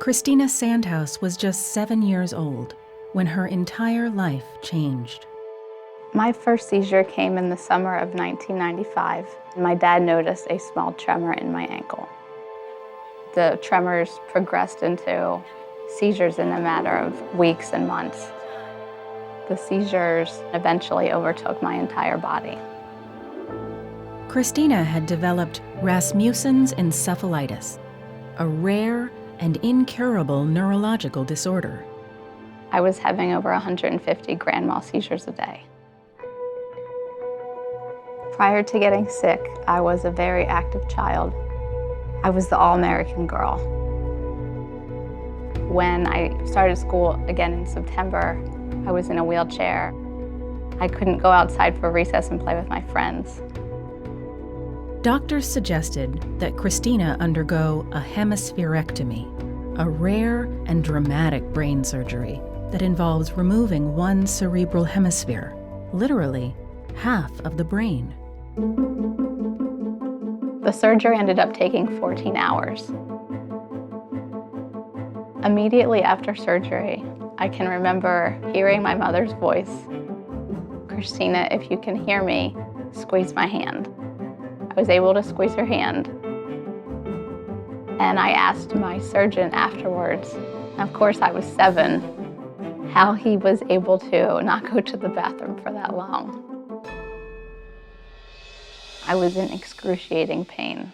Christina Sandhouse was just 7 years old when her entire life changed. My first seizure came in the summer of 1995. My dad noticed a small tremor in my ankle. The tremors progressed into seizures in a matter of weeks and months. The seizures eventually overtook my entire body. Christina had developed Rasmussen's encephalitis, a rare and incurable neurological disorder. I was having over 150 grand mal seizures a day. Prior to getting sick, I was a very active child. I was the all-American girl. When I started school again in September, I was in a wheelchair. I couldn't go outside for recess and play with my friends. Doctors suggested that Christina undergo a hemispherectomy, a rare and dramatic brain surgery that involves removing one cerebral hemisphere, literally half of the brain. The surgery ended up taking 14 hours. Immediately after surgery, I can remember hearing my mother's voice, "Christina, if you can hear me, squeeze my hand." I was able to squeeze her hand. And I asked my surgeon afterwards, of course I was 7, how he was able to not go to the bathroom for that long. I was in excruciating pain.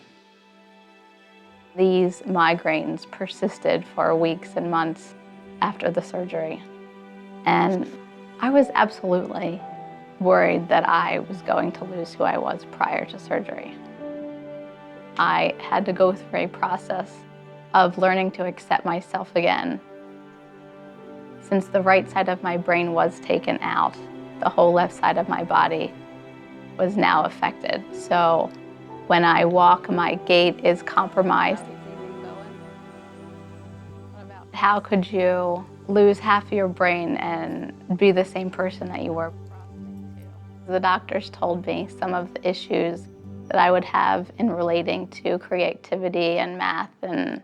These migraines persisted for weeks and months after the surgery. And I was absolutely worried that I was going to lose who I was prior to surgery. I had to go through a process of learning to accept myself again. Since the right side of my brain was taken out, the whole left side of my body was now affected. So when I walk, my gait is compromised. How could you lose half of your brain and be the same person that you were? The doctors told me some of the issues that I would have in relating to creativity and math and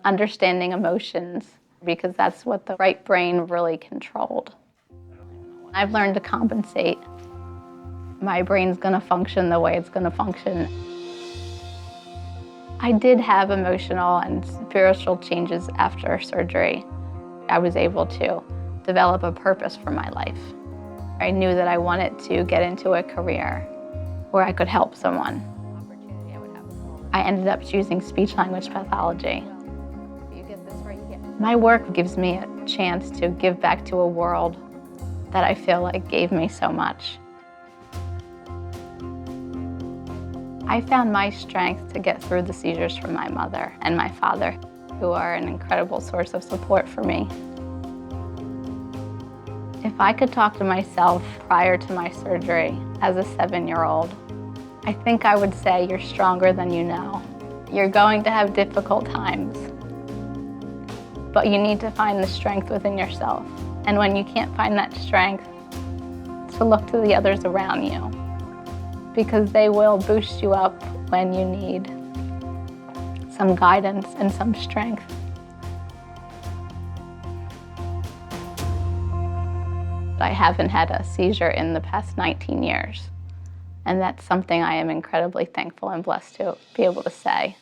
understanding emotions, because that's what the right brain really controlled. I've learned to compensate. My brain's gonna function the way it's gonna function. I did have emotional and spiritual changes after surgery. I was able to develop a purpose for my life. I knew that I wanted to get into a career where I could help someone. I ended up choosing speech-language pathology. My work gives me a chance to give back to a world that I feel like gave me so much. I found my strength to get through the seizures from my mother and my father, who are an incredible source of support for me. If I could talk to myself prior to my surgery as a 7-year-old, I think I would say you're stronger than you know. You're going to have difficult times, but you need to find the strength within yourself. And when you can't find that strength, to look to the others around you, because they will boost you up when you need some guidance and some strength. I haven't had a seizure in the past 19 years, and that's something I am incredibly thankful and blessed to be able to say.